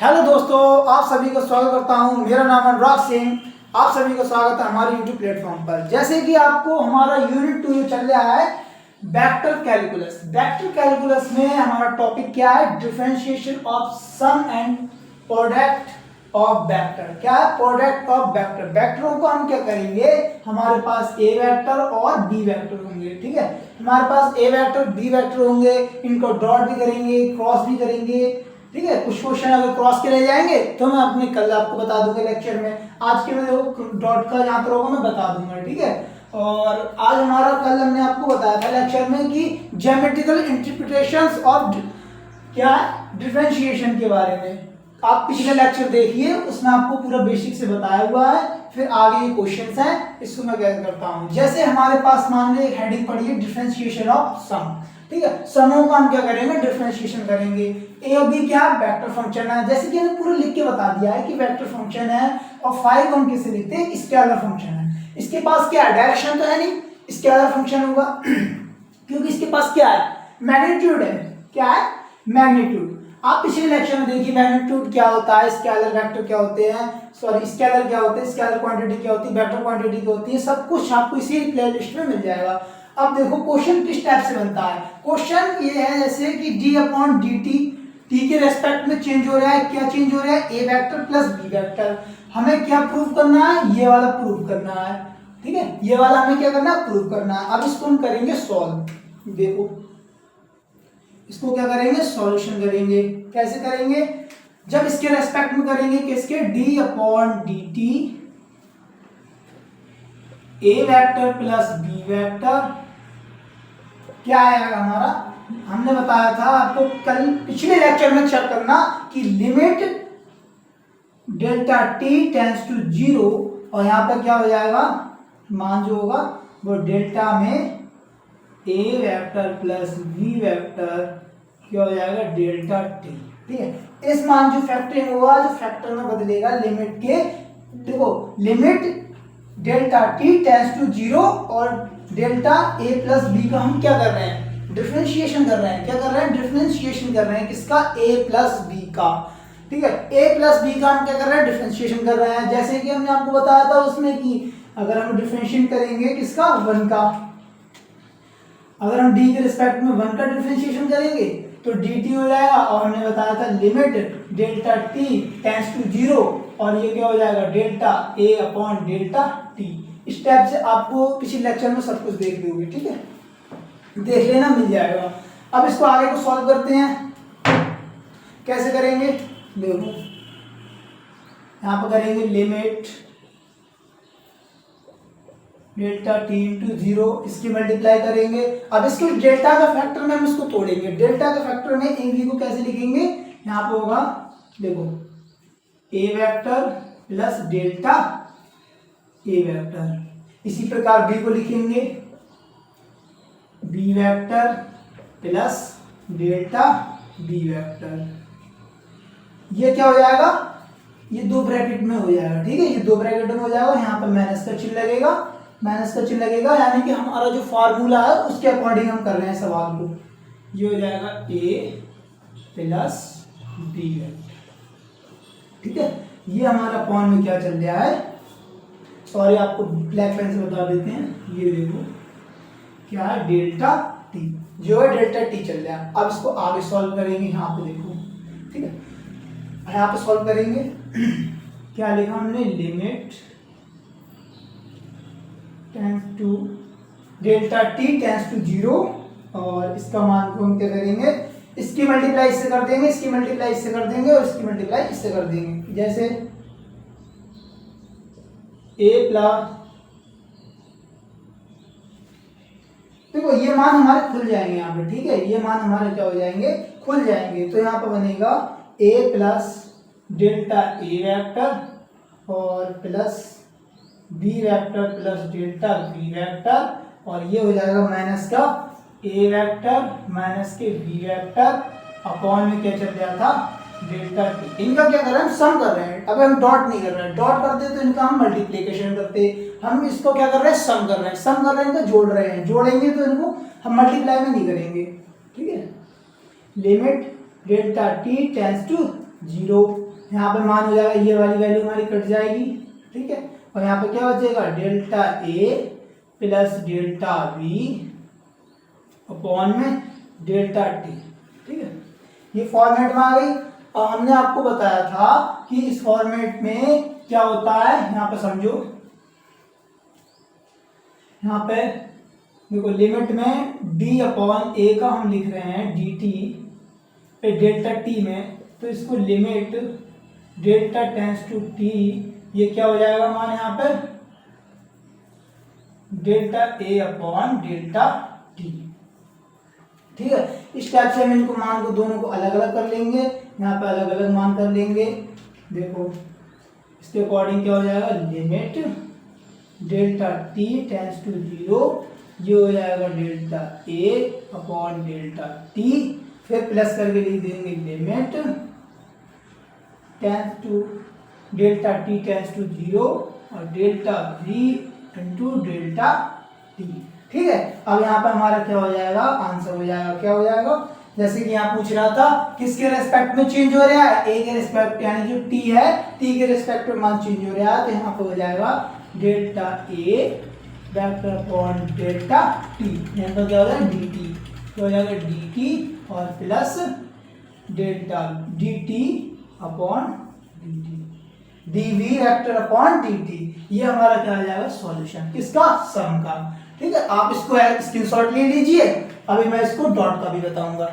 Hello दोस्तों, आप सभी को स्वागत करता हूं। मेरा नाम है अनुराग सिंह। आप सभी को स्वागत है हमारे यूट्यूब प्लेटफॉर्म पर। जैसे कि आपको हमारा यूनिट 2 चल रहा है वेक्टर कैलकुलस। वेक्टर कैलकुलस में हमारा टॉपिक क्या है? Differentiation of sum and product of vector. क्या है? Product of vector. वेक्टरों को हम क्या करेंगे? हमारे पास ए वेक्टर और बी वेक्टर होंगे, ठीक है। हमारे पास ए वेक्टर बी वेक्टर होंगे, इनको डॉट भी करेंगे, क्रॉस भी करेंगे, ठीक है। कुछ क्वेश्चन अगर क्रॉस के ले जाएंगे तो मैं अपने कल आपको बता दूंगा लेक्चर में। आज के में देखो डॉट का जहां पर होगा मैं बता दूंगा, ठीक है। और आज हमारा कल हमने आपको बताया था लेक्चर में कि ज्योमेट्रिकल इंटरप्रिटेशंस ऑफ क्या है डिफरेंशिएशन के बारे में। आप पिछले लेक्चर देखिए, उसमें आपको पूरा बेसिक से बताया हुआ है। फिर आगे ये क्वेश्चंस हैं, इसको मैं क्या करता हूं। जैसे हमारे पास मान लीजिए एक हेडिंग पड़ी है डिफरेंशिएशन ऑफ सम, ठीक है। समों का हम क्या करेंगे? डिफरेंशिएशन करेंगे। ए और बी क्या वेक्टर फंक्शन है, जैसे कि हमने पूरा लिख के बता दिया है कि वेक्टर फंक्शन है। और 5 हम किसे लिखते हैं? स्केलर फंक्शन है। इसके पास क्या है? डायरेक्शन तो है नहीं, स्केलर फंक्शन होगा क्योंकि इसके पास क्या है? मैग्नीट्यूड है। क्या है? मैग्नीट्यूड। आप पिछले लेक्चर में देखिए मैग्नीट्यूड क्या होता है, स्केलर वेक्टर क्या होते हैं, सॉरी स्केलर क्या होते हैं, स्केलर क्वांटिटी क्या होती है, वेक्टर क्वांटिटी क्या होती है, सब कुछ आपको इसी प्लेलिस्ट में मिल जाएगा। अब देखो क्वेश्चन किस टाइप से बनता है। क्वेश्चन ये है जैसे कि d अपॉन डी टी के रेस्पेक्ट में चेंज हो रहा है। क्या चेंज हो रहा है? ए वेक्टर प्लस बी वेक्टर। हमें क्या प्रूव करना है? ये वाला प्रूव करना है, ठीक है। ये वाला हमें क्या करना है? प्रूव करना है। अब इसको हम करेंगे सॉल्व। देखो इसको क्या करेंगे? सॉल्यूशन करेंगे। कैसे करेंगे? जब इसके रेस्पेक्ट में करेंगे किसके? d upon D T A vector plus B vector क्या आएगा हमारा? हमने बताया था आपको कल पिछले लेक्चर में चेक करना कि limit delta T tends to 0 और यहां पर क्या हो जाएगा? मान जो होगा वो डेल्टा में a vector plus B vector क्या हो जाएगा? डेल्टा टी, ठीक है। इस मान जो फैक्टरिंग होगा, जो फैक्टर में बदलेगा लिमिट के, देखो limit delta T tends to 0 और डेल्टा ए प्लस बी का हम क्या कर रहे हैं? डिफरेंशिएशन कर रहे हैं। क्या कर रहे हैं? डिफरेंशिएशन कर रहे हैं। किसका? ए प्लस बी का, ठीक है। ए प्लस बी का हम क्या कर रहे हैं? डिफरेंशिएशन कर रहे हैं। जैसे कि हमने आपको बताया था उसमें कि अगर हम डिफरेंशिएट करेंगे किसका? 1 का, अगर हम डी के रिस्पेक्ट में 1 का डिफरेंशिएशन करेंगे तो डी टी हो जाएगा। और हमने बताया था limit delta T tends to 0 और ये क्या हो जाएगा? Delta A upon delta T. इस टाइप से आपको पिछले लेक्चर में सब कुछ देख लोगे, ठीक है, देख लेना, मिल जाएगा। अब इसको आगे को सॉल्व करते हैं। कैसे करेंगे? देखो यहां पर करेंगे लिमिट डेल्टा टी इंटू 0, इसकी मल्टीप्लाई करेंगे। अब इसको डेल्टा का फैक्टर में हम इसको तोड़ेंगे। डेल्टा के फैक्टर में ए बी को कैसे लिखेंगे? यहाँ पे होगा देखो A vector plus delta A vector. इसी प्रकार बी को लिखेंगे B vector plus delta B vector. ये क्या हो जाएगा? ये 2 ब्रैकेट में हो जाएगा, ठीक है। ये 2 ब्रैकेट में हो जाएगा। यहाँ पर माइनस का चिन्ह लगेगा, माइनस का चिन्ह लगेगा, यानी कि हमारा जो फार्मूला है उसके अकॉर्डिंग हम कर रहे हैं सवाल को। ये हो जाएगा ए प्लस बी वेक्टर, ठीक है। ये हमारा पॉन में क्या चल रहा है? सॉरी आपको ब्लैक पेन से बता देते हैं। ये देखो क्या है? डेल्टा टी, जो है डेल्टा टी चल रहा है। अब इसको आगे सॉल्व करेंगे। यहाँ पे देखो, ठीक है, यहाँ पे सॉल्व करेंगे। क्या लिखा हमने? Limit tends to delta T tends to 0 और इसका मान को हम क्या करेंगे? इसकी मल्टीप्लाई इससे कर देंगे, इसकी मल्टीप्लाई इससे कर देंगे और इसकी मल्टीप्लाई इससे कर देंगे। जैसे ए प्लस, देखो ये मान हमारे खुल जाएंगे यहाँ पे, ठीक है। ये मान हमारे क्या हो जाएंगे? खुल जाएंगे। तो यहाँ पर बनेगा A plus delta A vector और plus B vector plus delta B vector और ये हो जाएगा माइनस का ए वेक्टर माइनस के बी वेक्टर अपॉन में क्या चल रहा था? Delta T. इनका क्या कर रहे हैं? हम सम कर रहे हैं। अगर हम डॉट नहीं कर रहे हैं, डॉट करते तो इनका हम मल्टीप्लिकेशन करते, हम इसको क्या कर रहे हैं? सम कर रहे हैं। सम कर रहे हैं तो जोड़ रहे हैं, जोड़ेंगे तो इनको हम मल्टीप्लाई में नहीं करेंगे, ठीक है। Limit delta T tends to 0 यहाँ पे मान हो जाएगा, ये वाली वैल्यू हमारी कट जाएगी, ठीक है। और यहाँ पे क्या बचेगा, delta A plus delta we upon में डेल्टा टी, ठीक है। ये फॉर्मेट में आ गई। और हमने आपको बताया था कि इस फॉर्मेट में क्या होता है, यहाँ पे समझो, यहाँ पे देखो लिमिट में d अपॉन ए का हम लिख रहे हैं डी टी पे डेल्टा टी में, तो इसको limit delta tends to T, ये क्या हो जाएगा हमारे यहाँ पे delta A upon delta T, ठीक है। इस टाइप से हम इनको मान को दोनों को अलग अलग कर लेंगे, यहाँ पे अलग अलग मान कर लेंगे। देखो इसके अकॉर्डिंग क्या हो जाएगा, limit delta T tends to 0, ये हो जाएगा delta A upon delta T, फिर प्लस करके लिख देंगे limit tends to delta T tends to 0 और delta V into delta T, ठीक है। अब यहाँ पर हमारा क्या हो जाएगा, आंसर हो जाएगा, क्या हो जाएगा, जैसे कि यहाँ पूछ रहा था किसके रेस्पेक्ट में चेंज हो रहा है, ए के रेस्पेक्ट, यानी जो टी है टी के रेस्पेक्ट में मान चेंज हो रहा है, तो यहाँ पर हो जाएगा डेल्टा ए वेक्टर अपॉन डेल्टा टी, यहाँ पर क्या हो जाएगा डी टी, तो हो जाएगा डी टी और plus delta D T upon D T, D V vector upon D T. ये हमारा क्या आ जाएगा, सॉल्यूशन किसका, सम का, ठीक है। आप इसको स्क्रीनशॉट ले लीजिए, अभी मैं इसको डॉट का भी बताऊंगा।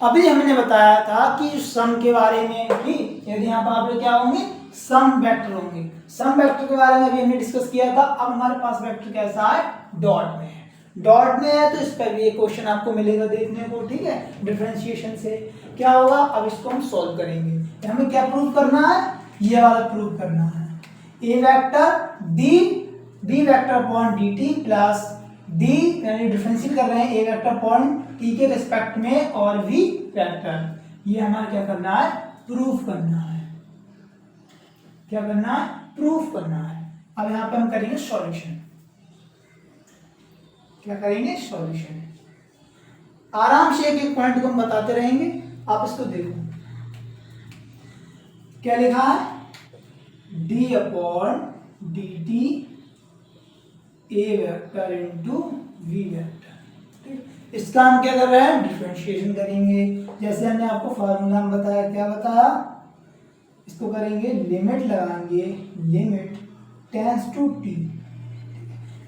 अभी हमने बताया था कि सम के बारे में कि यदि यहाँ पर आप लोग क्या होंगे, सम वेक्टर होंगे। सम वेक्टर के बारे में अभी हमने डिस्कस किया था। अब हमारे पास वेक्टर कैसा है, डॉट में है। डॉट में है तो इस पर भी एक क्वेश्चन आपको मिलेगा देखने को, ठीक है। डिफरेंशिएशन से क्या होगा, अब इसको हम सॉल्व करेंगे। हमें क्या प्रूव करना है, ये वाला प्रूव करना है, ए vector d vector upon D T plus d, यानी डिफरेंशिएट कर रहे हैं ए वेक्टर अपॉन टी के रिस्पेक्ट में और वी वेक्टर, ये हमारा क्या करना है, प्रूफ करना है। क्या करना है, प्रूफ करना है। अब यहाँ पे हम करेंगे सॉल्यूशन। क्या करेंगे, सॉल्यूशन। आराम से एक एक पॉइंट को हम बताते रहेंगे, आप इसको देखो। क्या लिखा है, D upon D T A vector into V vector, ठीक। इसका हम क्या कर रहे हैं, डिफरेंशिएशन करेंगे। जैसे हमने आपको फार्मूला में बताया, क्या बताया, इसको करेंगे लिमिट लगाएंगे, limit tends to T,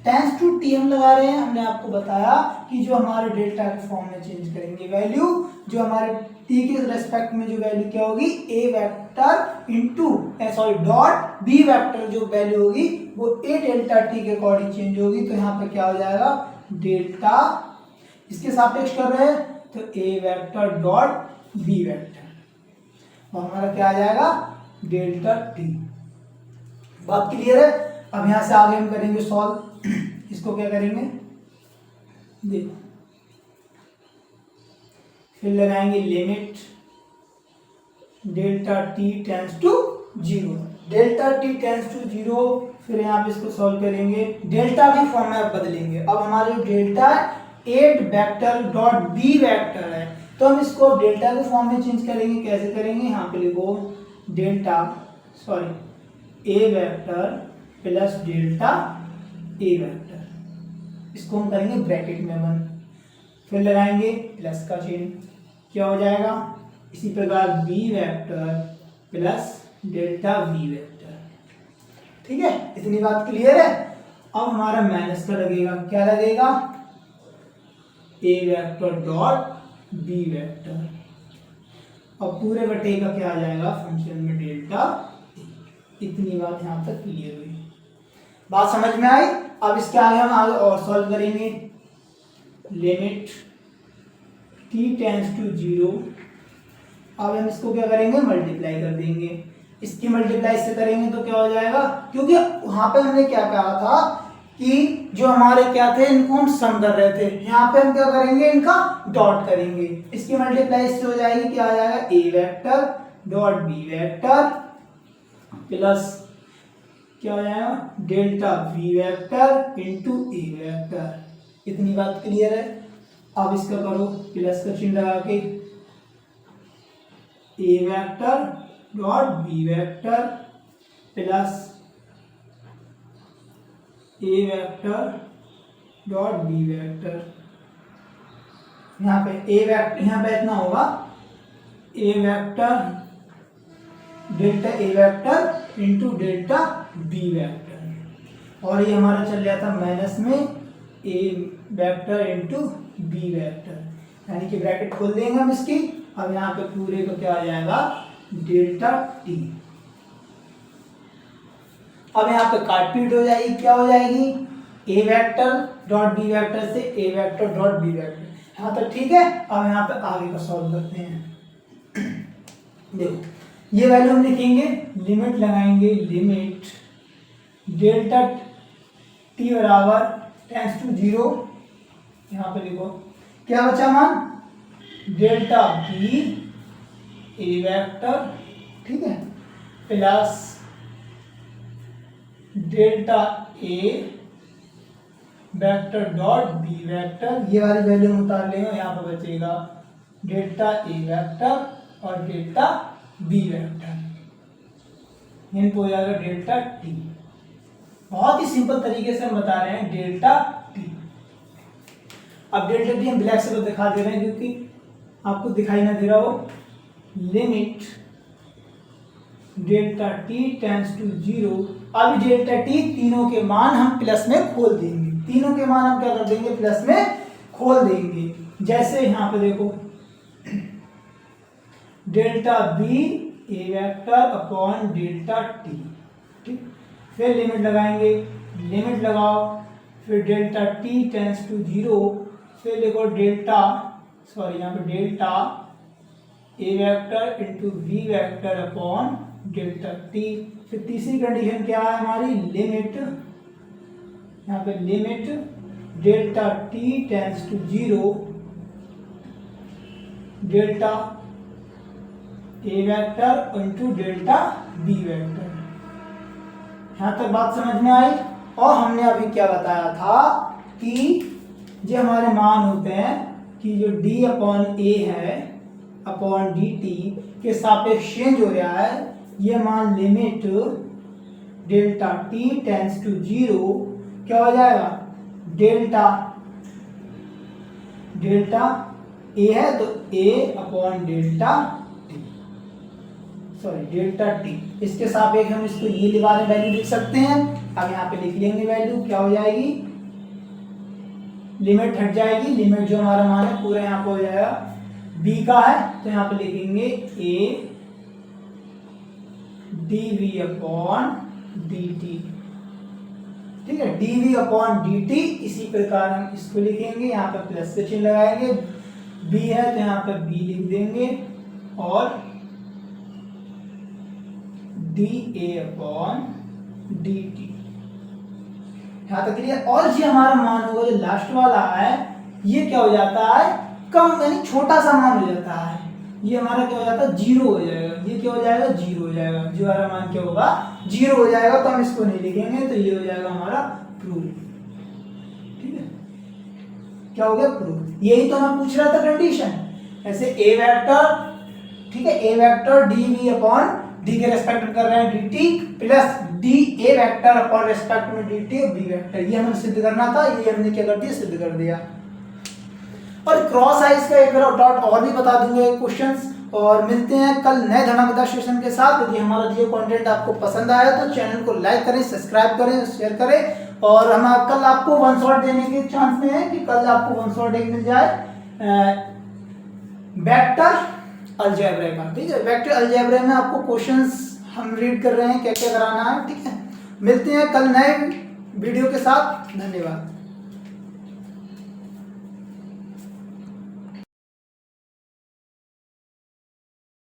tends to T हम लगा रहे हैं। हमने आपको बताया कि जो हमारे डेल्टा के फॉर्म में चेंज करेंगे वैल्यू, जो हमारे टी के रेस्पेक्ट में जो वैल्यू क्या होगी, a vector into dot b vector जो वैल्यू होगी वो ए डेल्टा टी के अकॉर्डिंग चेंज होगी। तो यहाँ पे क्या हो जाएगा, डेल्टा इसके सापेक्ष कर रहे हैं तो ए वेक्टर डॉट बी वेक्टर, और हमारा क्या आ जाएगा, डेल्टा टी। बात क्लियर है। अब यहां से आगे हम करेंगे सॉल्व। इसको क्या करेंगे, देखो, फिर लगाएंगे limit delta T tends to 0, delta T tends to 0, फिर यहाँ पे इसको सॉल्व करेंगे, डेल्टा की फॉर्म में अब बदलेंगे। अब हमारे delta A vector dot b vector है, तो हम इसको डेल्टा के फॉर्म में चेंज करेंगे। कैसे करेंगे, यहाँ पे लिखो delta A vector plus delta A vector, इसको हम करेंगे ब्रैकेट में 1, फिर लगाएंगे प्लस का चिन्ह, क्या हो जाएगा, इसी प्रकार B vector plus delta we vector, ठीक है। इतनी बात क्लियर है। अब हमारा माइनस का लगेगा, क्या लगेगा, ए वेक्टर डॉट बी वेक्टर, अब पूरे बटे का क्या आ जाएगा, फंक्शन में डेल्टा। इतनी बात यहाँ तक क्लियर हुई, बात समझ में आई। अब इसके आगे हम आगे और सॉल्व करेंगे। लिमिट टी टेंस टू 0, अब हम इसको क्या करेंगे, मल्टीप्लाई कर देंगे। इसकी मल्टीप्लाई से करेंगे तो क्या हो जाएगा, क्योंकि वहां पे हमने क्या कहा था कि जो हमारे क्या थे, इनको हम सम कर रहे थे, यहाँ पे हम क्या करेंगे, इनका डॉट करेंगे। इसकी मल्टीप्लाई इससे हो जाएगी, क्या आ जाएगा, a vector dot b vector plus क्या हो जाएगा, delta we vector into a vector. इतनी बात क्लियर है। अब इसका करो प्लस का चिन्ह लगा के a vector dot b vector plus a vector dot b vector. यहाँ पे ए वेक्टर, यहाँ पे इतना होगा a vector delta A vector into delta B vector, और ये हमारा चल जाता माइनस में a vector into b vector, यानी कि ब्रैकेट खोल देंगे हम इसकी। अब यहाँ पे पूरे को क्या आ जाएगा डेल्टा टी। अब यहाँ पे काटपीट हो जाएगी, क्या हो जाएगी ए वेक्टर डॉट बी वेक्टर से ए वेक्टर डॉट बी वेक्टर। यहाँ तक ठीक है। अब यहाँ पे आगे का सॉल्व करते हैं। देखो ये वैल्यू हम लिखेंगे, लिमिट लगाएंगे, लिमिट डेल्टा टी बराबर टेंस टू 0, यहाँ पे लिखो क्या बचा मान डेल्टा बी ए वेक्टर, ठीक है, प्लस डेल्टा ए वेक्टर डॉट बी वेक्टर। ये वाली वैल्यू हम उतार लेंगे, यहाँ पर बचेगा डेल्टा ए वेक्टर और डेल्टा बी वेक्टर, इन हो जाएगा डेल्टा टी। बहुत ही सिंपल तरीके से हम बता रहे हैं डेल्टा टी। अब डेल्टा टी हम ब्लैक से दिखा दे रहे हैं क्योंकि आपको दिखाई ना दे रहा हो। Limit delta T tends to 0। अब डेल्टा टी तीनों के मान हम प्लस में खोल देंगे, तीनों के मान हम क्या कर देंगे प्लस में खोल देंगे। जैसे यहाँ पे देखो डेल्टा बी ए वेक्टर अपॉन डेल्टा टी, ठीक, फिर लिमिट लगाएंगे, लिमिट लगाओ, फिर डेल्टा टी टेंस टू 0, फिर देखो डेल्टा यहाँ पे डेल्टा ए vector into b vector upon delta T. फिर तीसरी कंडीशन क्या है हमारी लिमिट, यहाँ पे limit delta T tends to 0 delta A vector into delta B vector. यहाँ तक बात समझ में आई। और हमने अभी क्या बताया था कि जो हमारे मान होते हैं कि जो d अपॉन ए है अपॉन डी टी के सापेक्ष चेंज हो रहा है, ये मान limit delta T tends to 0 क्या हो जाएगा डेल्टा डेल्टा ए है तो a upon delta t, sorry delta t. इसके सापेक्ष हम इसको ये वाले वैल्यू लिख सकते हैं। अब यहाँ पे लिख लेंगे वैल्यू, क्या हो जाएगी लिमिट हट जाएगी, लिमिट जो हमारा मान है पूरा यहाँ पे हो जाएगा b का है तो यहाँ पे लिखेंगे a dv अपॉन dt, ठीक है, dv अपॉन dt। इसी प्रकार हम इसको लिखेंगे, यहाँ पे प्लस का चिन्ह लगाएंगे, b है तो यहाँ पे b लिख देंगे और da अपॉन dt। यहाँ तक क्लियर। और ये हमारा मान होगा जो लास्ट वाला है ये क्या हो जाता है कम, यानी छोटा सा मान हो जाता है, ये हमारा क्या हो जाता है 0 हो जाएगा, ये क्या हो जाएगा 0 हो जाएगा, जो हमारा मान क्या होगा 0 हो जाएगा। तो हम इसको नहीं लिखेंगे तो ये हो जाएगा हमारा प्रूफ, ठीक है, क्या हो गया प्रूफ। यही तो हमें पूछ रहा था कंडीशन। ऐसे ए वेक्टर, ठीक है, ए vector D V upon D के रेस्पेक्ट में कर रहे हैं D T plus D A vector upon respect में डी टी और बी वेक्टर, ये हमें सिद्ध करना था, ये हमने क्या कर दिया सिद्ध कर दिया। और क्रॉस आइज का एक डॉट और भी बता दूंगा क्वेश्चंस। और मिलते हैं कल नए धमाकेदार सेशन के साथ। यदि हमारा दिया कंटेंट आपको पसंद आया तो चैनल को लाइक करें, सब्सक्राइब करें, शेयर करें। और हम कल आपको 1 शॉट देने के चांस में है कि कल आपको 1 शॉट एक मिल जाए वेक्टर अलजेब्रा का, ठीक है, वेक्टर अलजेब्रा में आपको क्वेश्चंस हम रीड कर रहे हैं क्या क्या कराना है, ठीक है। मिलते हैं कल नए वीडियो के साथ, धन्यवाद।